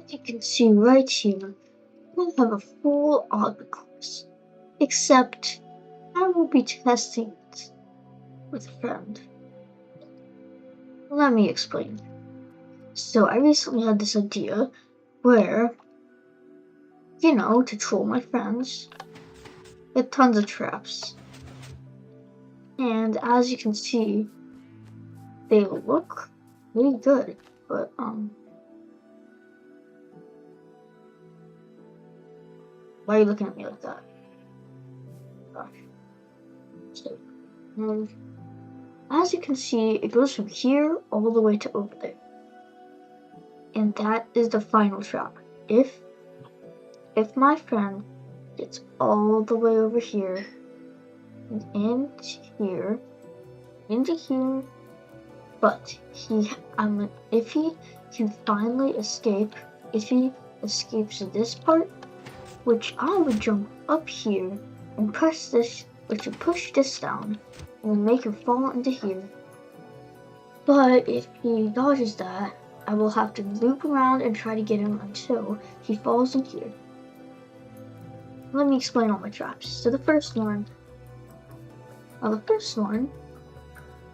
You can see right here, we'll have a full augment course, except I will be testing it with a friend. Let me explain. So I recently had this idea where, to troll my friends, with tons of traps. And as you can see, they look really good, but why are you looking at me like that? Gosh. So, as you can see, it goes from here all the way to over there. And that is the final trap. If my friend gets all the way over here, and into here, but if he can finally escape, if he escapes this part, which I would jump up here and push this down and then make him fall into here. But if he dodges that, I will have to loop around and try to get him until he falls in here. Let me explain all my traps. So the first one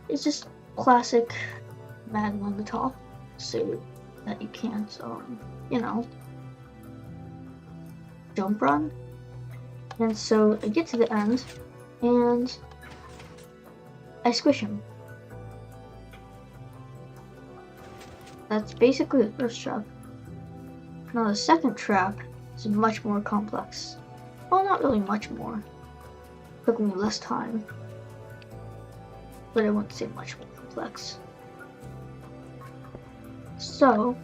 is just classic Mad on the top, so that you can't, jump run. And so I get to the end, and I squish him. That's basically the first trap. Now the second trap is much more complex. Well, not really much more. It took me less time, but I wouldn't say much more complex. So,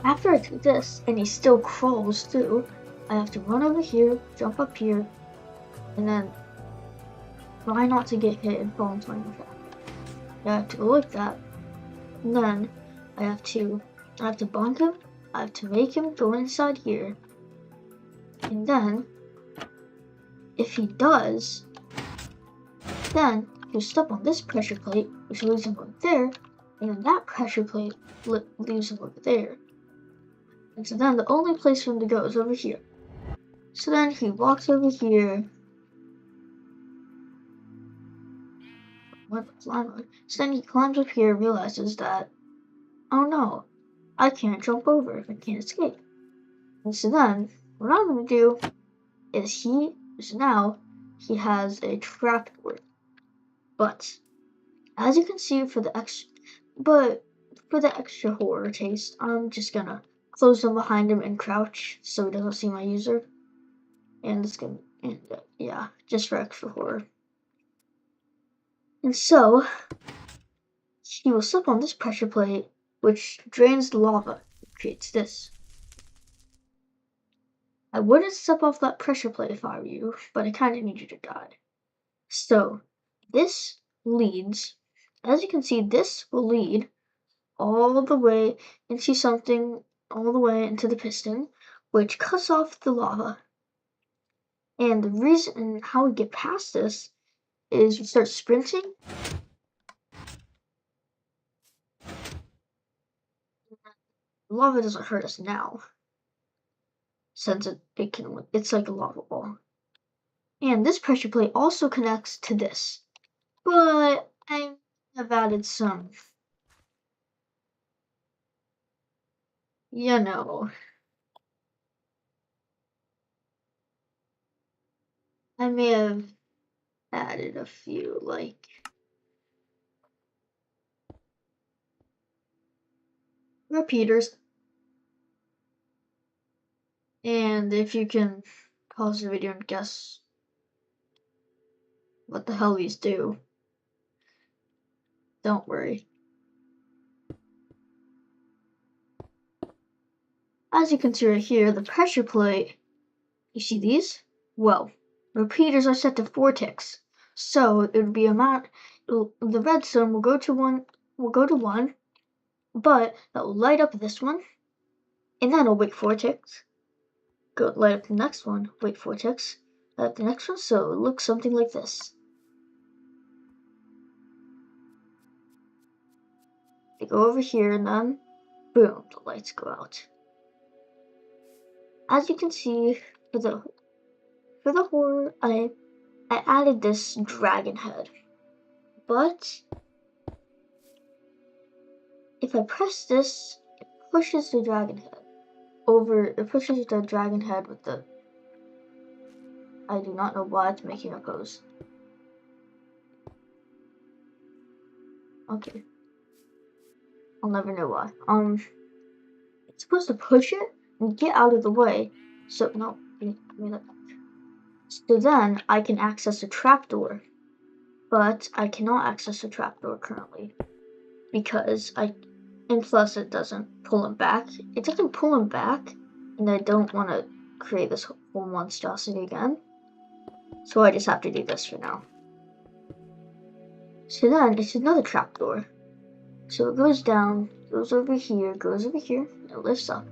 after I do this, and he still crawls through, I have to run over here, jump up here, and then try not to get hit and fall into my own trap. I have to go like that, and then I have to bonk him, I have to make him go inside here, and then, if he does, then he'll step on this pressure plate, which leaves him over there, and then that pressure plate leaves him over there. And so then the only place for him to go is over here. So then he walks over here. So then he climbs up here, realizes that, oh no, I can't jump over if I can't escape. And so then, what I'm going to do is now he has a trap door. But, as you can see, for the extra horror taste, I'm just gonna close them behind him and crouch so he doesn't see my user. And just for extra horror. And so, he will slip on this pressure plate, which drains the lava and creates this. I wouldn't step off that pressure plate if I were you, but I kinda need you to die. So, this leads, as you can see, this will lead all the way into the piston, which cuts off the lava. And the reason how we get past this is we start sprinting. Lava doesn't hurt us now, since it's like a lava ball. And this pressure plate also connects to this, but I have added some, I may have added a few, like repeaters. And if you can pause the video and guess what the hell these do, don't worry. As you can see right here, the pressure plate, you see these? Well, repeaters are set to vortex. So it would be the redstone will go to one, but that will light up this one, and then it'll wait vortex. Go light up the next one, wait vortex, light up the next one, so it looks something like this. They go over here and then, boom, the lights go out. as you can see, for the horror, I added this dragon head. But if I press this, it pushes the dragon head over. It pushes the dragon head with the. I do not know why it's making a pose. Okay. I'll never know why. It's supposed to push it and get out of the way. So no, give me that back. So then I can access the trapdoor, but I cannot access the trapdoor currently because and plus it doesn't pull him back. It doesn't pull him back, and I don't want to create this whole monstrosity again. So I just have to do this for now. So then it's another trapdoor. So it goes down, goes over here, and it lifts up.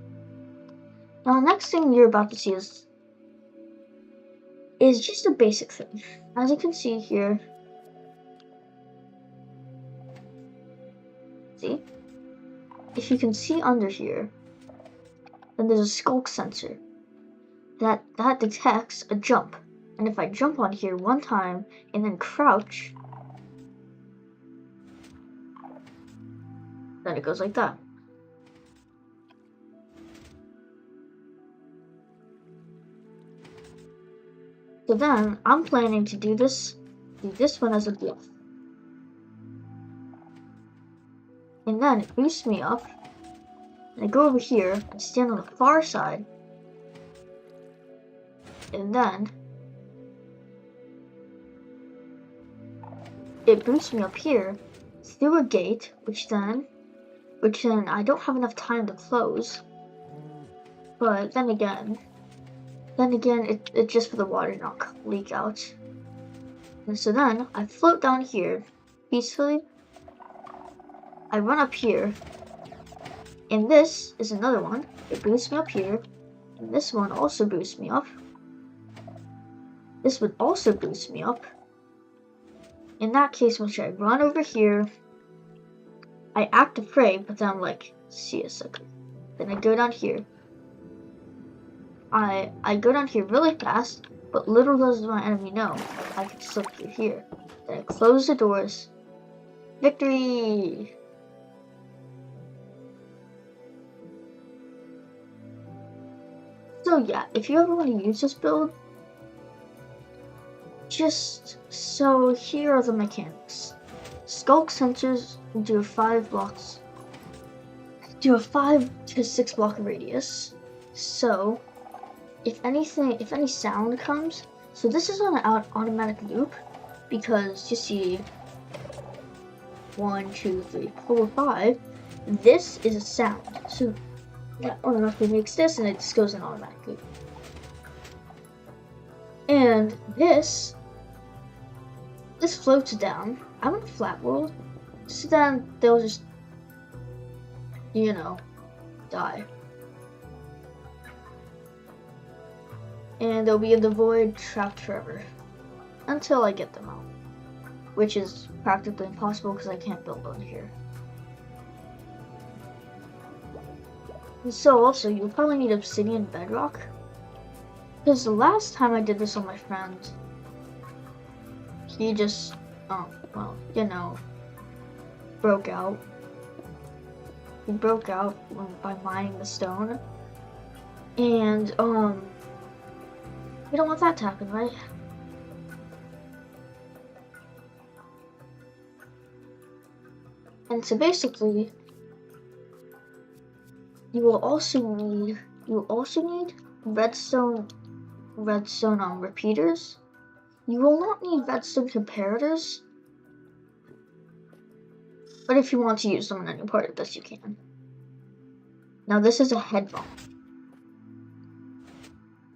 Now the next thing you're about to see is just a basic thing. As you can see here, see? If you can see under here, then there's a skulk sensor that detects a jump. And if I jump on here one time and then crouch, then it goes like that. So then I'm planning to do this one as a bluff. And then it boosts me up. And I go over here and stand on the far side. And then it boosts me up here through a gate, which then I don't have enough time to close. But then again, it's just for the water to not leak out. And so then I float down here peacefully. I run up here, and this is another one. It boosts me up here, and this one also boosts me up. This would also boost me up. In that case, when I run over here, I act afraid, but then I'm like, see a second. Then I go down here. I go down here really fast, but little does my enemy know I can slip through here. Then I close the doors. Victory! So yeah, if you ever want to use this build, so here are the mechanics. Skulk sensors do 5 blocks. Do a 5 to 6 block radius. So if any sound comes, so this is on an automatic loop because you see 1, 2, 3, 4, 5. This is a sound. So that automatically makes this, and it just goes in automatic loop. And this floats down. I'm in a flat world, so then they'll just, die. And they'll be in the void, trapped forever. Until I get them out. Which is practically impossible because I can't build on here. And so also, you'll probably need obsidian bedrock. Because the last time I did this on my friend, he just, broke out. He broke out by mining the stone. And, we don't want that to happen, right? And so basically, you will also need redstone repeaters. You will not need redstone comparators, but if you want to use them in any part of this, you can. Now this is a head bomb.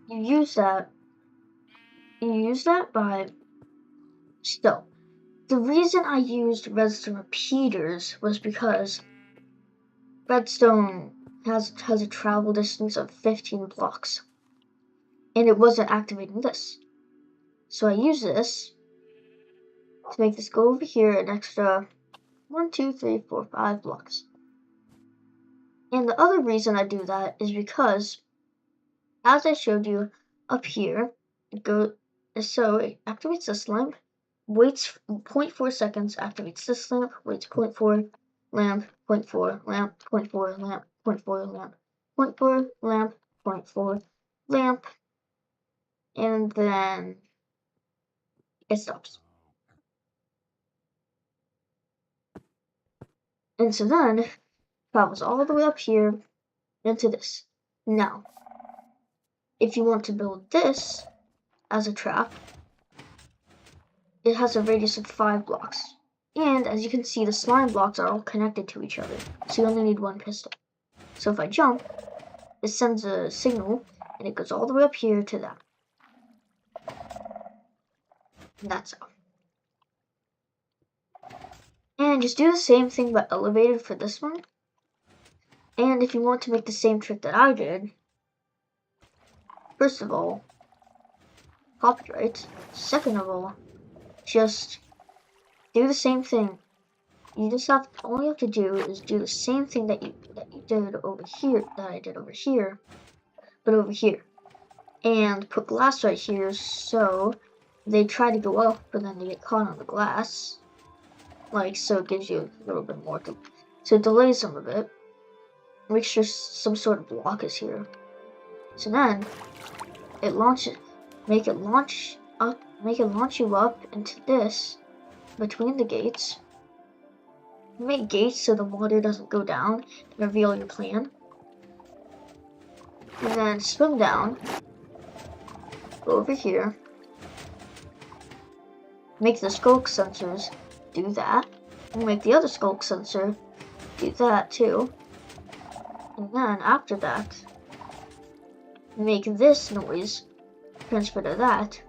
You use that by, so, the reason I used redstone repeaters was because redstone has a travel distance of 15 blocks, and it wasn't activating this. So I use this to make this go over here an extra 1, 2, 3, 4, 5 blocks. And the other reason I do that is because as I showed you up here, so it activates this lamp, waits 0.4 seconds, activates this lamp, waits 0.4, lamp, 0.4, lamp, 0.4, lamp, 0.4, lamp, 0.4, lamp, 0.4, lamp, and then it stops. And so then travels all the way up here into this. Now, if you want to build this as a trap, it has a radius of 5 blocks. And as you can see, the slime blocks are all connected to each other, so you only need one piston. So if I jump, it sends a signal, and it goes all the way up here to that. And that's how. And just do the same thing but elevated for this one. And if you want to make the same trick that I did, first of all, copyright. Second of all, just do the same thing. You just all you have to do is do the same thing that you did over here, that I did over here, but over here. And put glass right here, so they try to go up, but then they get caught on the glass. Like, so it gives you a little bit more, so it delays them a bit. Make sure some sort of block is here. So then, it launches, make it launch you up into this, between the gates. Make gates so the water doesn't go down and reveal your plan. And then swim down, go over here, make the skulk sensors do that, and make the other skulk sensor do that too. And then after that, make this noise transfer to that,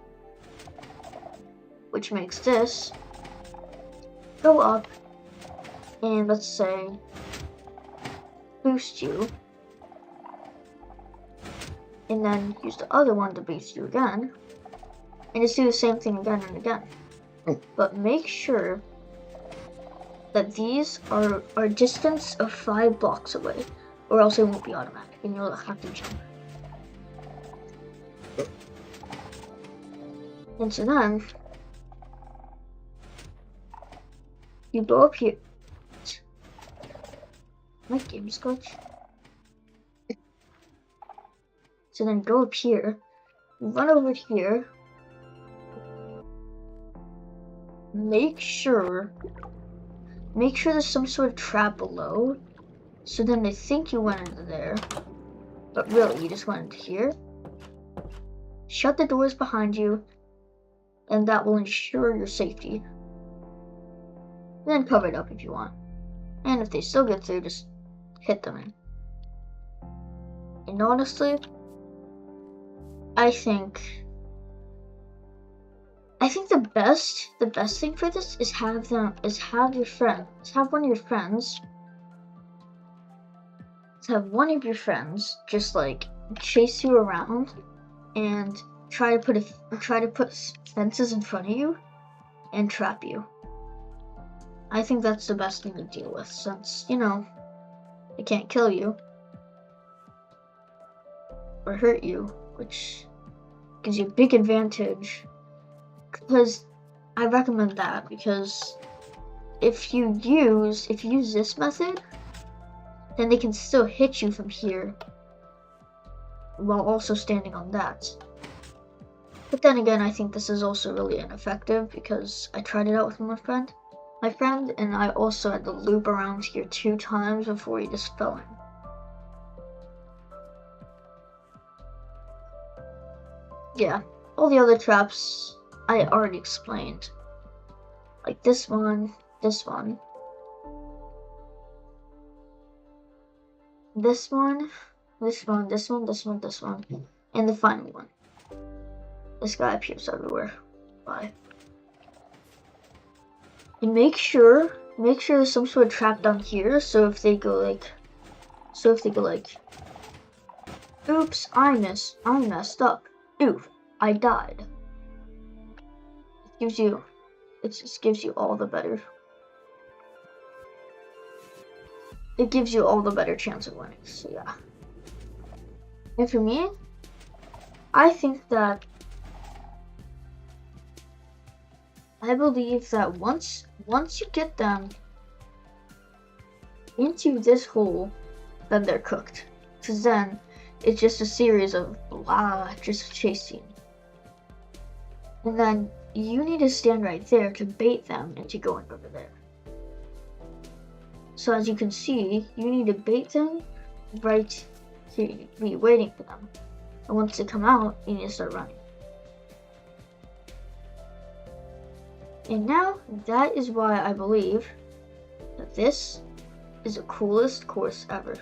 which makes this go up and, let's say, boost you, and then use the other one to boost you again, and just do the same thing again and again. But make sure that these are a distance of 5 blocks away, or else it won't be automatic, and you'll have to jump. And so then, you go up here. My game's glitch. So then go up here, run over here, make sure there's some sort of trap below, so then they think you went into there, but really you just went into here. Shut the doors behind you, and that will ensure your safety. Then cover it up if you want. And if they still get through, just hit them in. And honestly, I think the best thing for this is have one of your friends just like chase you around and try to put fences in front of you and trap you. I think that's the best thing to deal with, since, you know, it can't kill you or hurt you, which gives you a big advantage. Because I recommend that, because if you use this method, then they can still hit you from here while also standing on that. But then again, I think this is also really ineffective, because I tried it out with my friend, and I also had to loop around here 2 times before he just fell in. Yeah, all the other traps I already explained. Like this one, this one, this one, this one, this one, this one, this one, and the final one. This guy appears everywhere. Bye. And make sure there's some sort of trap down here, so if they go like, oops, I messed up. Oof, I died. It just gives you all the better. It gives you all the better chance of winning, so yeah. And for me, I think that I believe that once you get them into this hole, then they're cooked. Because then it's just a series of blah, just chasing. And then you need to stand right there to bait them into going over there. So as you can see, you need to bait them right here, be waiting for them. And once they come out, you need to start running. And now, that is why I believe that this is the coolest course ever.